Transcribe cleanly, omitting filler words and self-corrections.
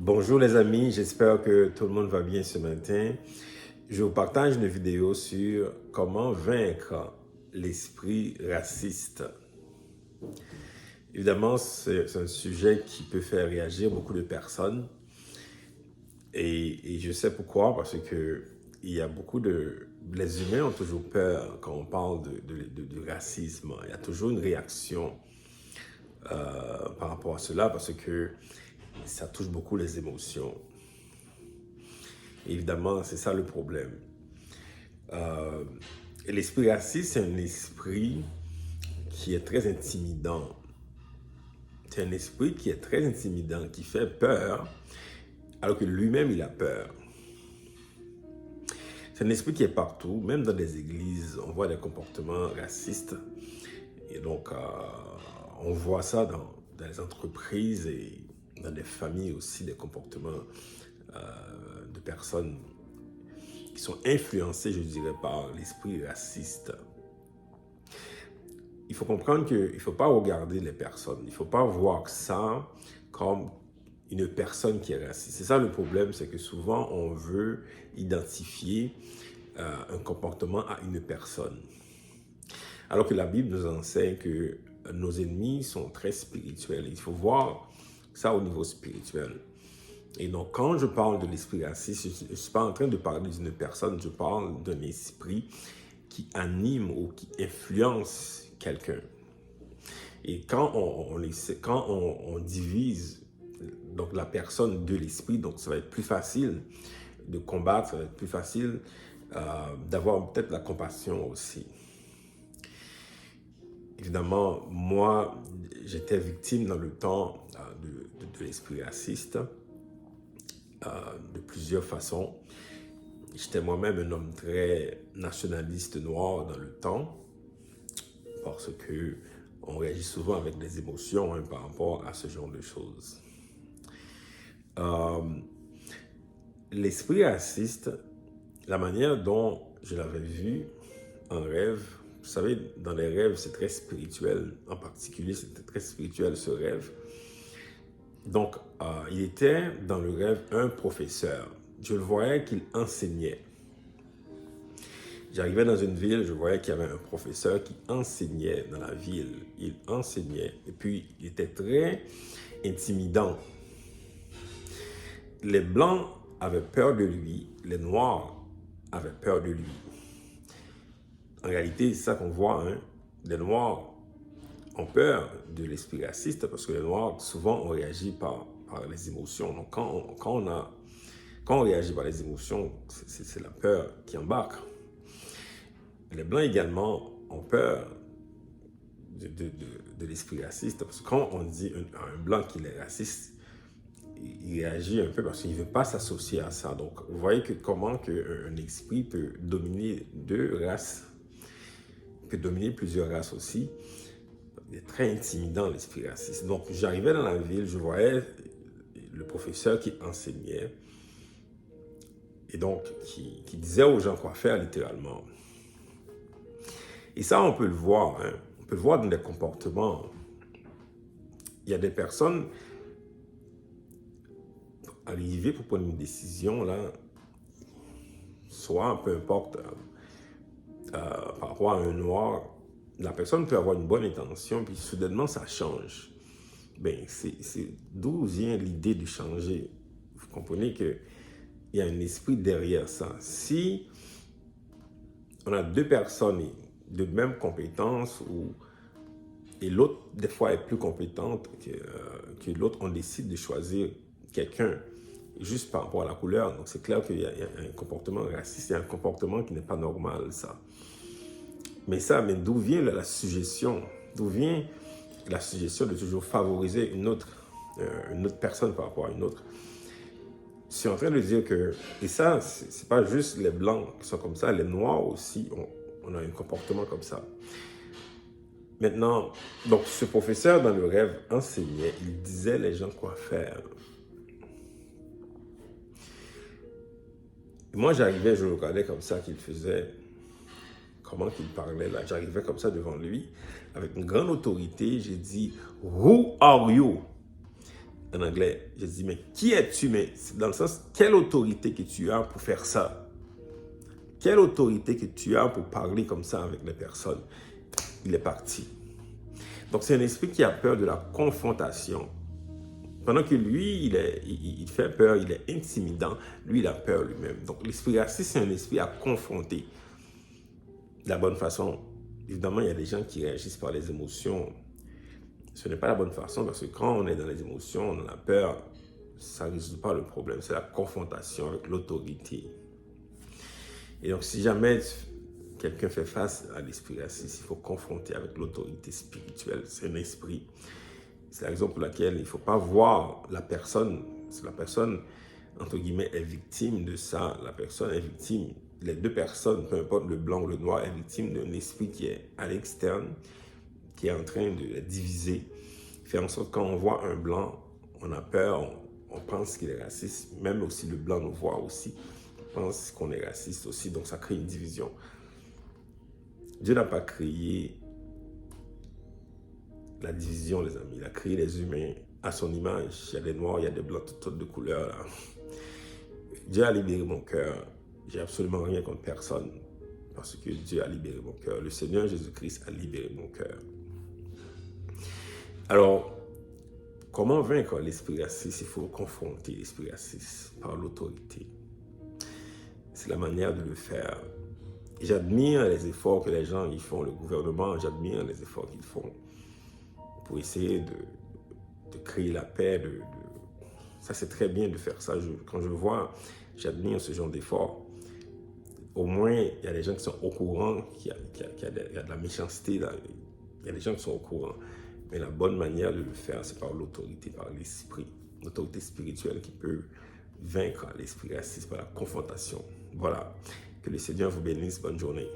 Bonjour les amis, j'espère que tout le monde va bien ce matin. Je vous partage une vidéo sur comment vaincre l'esprit raciste. Évidemment, c'est un sujet qui peut faire réagir beaucoup de personnes. Et je sais pourquoi, parce que il y a beaucoup de... Les humains ont toujours peur quand on parle du racisme. Il y a toujours une réaction par rapport à cela, parce que ça touche beaucoup les émotions. Évidemment, c'est ça le problème. Et l'esprit raciste, c'est un esprit qui est très intimidant. C'est un esprit qui est très intimidant, qui fait peur, alors que lui-même, il a peur. C'est un esprit qui est partout, même dans les églises, on voit des comportements racistes. Et donc, on voit ça dans les entreprises et dans les familles aussi, des comportements de personnes qui sont influencées, je dirais, par l'esprit raciste. Il faut comprendre qu'il ne faut pas regarder les personnes. Il ne faut pas voir ça comme une personne qui est raciste. C'est ça le problème, c'est que souvent on veut identifier un comportement à une personne. Alors que la Bible nous enseigne que nos ennemis sont très spirituels. Il faut voir ça au niveau spirituel. Et donc, quand je parle de l'esprit raciste, je ne suis pas en train de parler d'une personne, je parle d'un esprit qui anime ou qui influence quelqu'un. Et quand on divise donc la personne de l'esprit, donc ça va être plus facile de combattre, ça va être plus facile d'avoir peut-être la compassion aussi. Évidemment, moi, j'étais victime dans le temps de l'esprit raciste de plusieurs façons. J'étais moi-même un homme très nationaliste noir dans le temps, parce que on réagit souvent avec des émotions par rapport à ce genre de choses. L'esprit raciste, la manière dont je l'avais vu en rêve, vous savez, dans les rêves, c'est très spirituel. En particulier, c'était très spirituel ce rêve. Donc, il était dans le rêve un professeur. Je le voyais qu'il enseignait. J'arrivais dans une ville, je voyais qu'il y avait un professeur qui enseignait dans la ville. Il enseignait et puis il était très intimidant. Les Blancs avaient peur de lui, les Noirs avaient peur de lui. En réalité, c'est ça qu'on voit. Les Noirs ont peur de l'esprit raciste parce que les Noirs, souvent, on réagit par les émotions. Donc, quand on réagit par les émotions, c'est la peur qui embarque. Les Blancs également ont peur de l'esprit raciste parce que quand on dit à un Blanc qu'il est raciste, il réagit un peu parce qu'il ne veut pas s'associer à ça. Donc, vous voyez comment un esprit peut dominer deux races, peut dominer plusieurs races aussi. Il est très intimidant, l'esprit raciste. Donc, j'arrivais dans la ville, je voyais le professeur qui enseignait et donc qui disait aux gens quoi faire littéralement. Et ça, on peut le voir. On peut le voir dans les comportements. Il y a des personnes arrivées pour prendre une décision, là, soit peu importe, par rapport à un noir, la personne peut avoir une bonne intention, puis soudainement, ça change. Ben, c'est d'où vient l'idée de changer. Vous comprenez qu'il y a un esprit derrière ça. Si on a deux personnes de même compétence et l'autre, des fois, est plus compétente que l'autre, on décide de choisir quelqu'un juste par rapport à la couleur. Donc, c'est clair qu'il y a un comportement raciste, il y a un comportement qui n'est pas normal, ça. Mais d'où vient la suggestion? D'où vient la suggestion de toujours favoriser une autre personne par rapport à une autre? Je suis en train de dire que, et ça, c'est pas juste les Blancs qui sont comme ça, les Noirs aussi, on a un comportement comme ça. Maintenant, donc ce professeur dans le rêve enseignait, il disait les gens quoi faire. Et moi, j'arrivais, je le regardais comme ça qu'il faisait, comment qu'il parlait là. J'arrivais comme ça devant lui, avec une grande autorité, j'ai dit « Who are you ?» en anglais, je dis, mais qui es-tu? Mais c'est dans le sens, quelle autorité que tu as pour faire ça? Quelle autorité que tu as pour parler comme ça avec les personnes? Il est parti. Donc, c'est un esprit qui a peur de la confrontation. Pendant que lui, il fait peur, il est intimidant, lui, il a peur lui-même. Donc, l'esprit raciste, c'est un esprit à confronter de la bonne façon. Évidemment, il y a des gens qui réagissent par les émotions. Ce n'est pas la bonne façon parce que quand on est dans les émotions, on a peur, ça ne résout pas le problème. C'est la confrontation avec l'autorité. Et donc, si jamais quelqu'un fait face à l'esprit raciste, il faut confronter avec l'autorité spirituelle. C'est un esprit. C'est la raison pour laquelle il ne faut pas voir la personne. Si la personne, entre guillemets, est victime de ça, la personne est victime. Les deux personnes, peu importe le blanc ou le noir, est victime d'un esprit qui est à l'externe, qui est en train de les diviser. Faire en sorte que quand on voit un blanc, on a peur, on pense qu'il est raciste. Même aussi le blanc nous voit aussi. On pense qu'on est raciste aussi, donc ça crée une division. Dieu n'a pas créé la division, les amis. Il a créé les humains à son image. Il y a des noirs, il y a des blancs, toutes sortes de couleurs. Là. Dieu a libéré mon cœur. J'ai absolument rien contre personne. Parce que Dieu a libéré mon cœur. Le Seigneur Jésus-Christ a libéré mon cœur. Alors, comment vaincre l'esprit raciste? Il faut confronter l'esprit raciste par l'autorité. C'est la manière de le faire. J'admire les efforts que les gens y font, le gouvernement, j'admire les efforts qu'ils font pour essayer de créer la paix. Ça, c'est très bien de faire ça. Quand je vois, j'admire ce genre d'efforts. Au moins, il y a des gens qui sont au courant qu'il y a de la méchanceté. Là. Il y a des gens qui sont au courant. Mais la bonne manière de le faire, c'est par l'autorité, par l'esprit. L'autorité spirituelle qui peut vaincre l'esprit raciste par la confrontation. Voilà. Que le Seigneur vous bénisse. Bonne journée.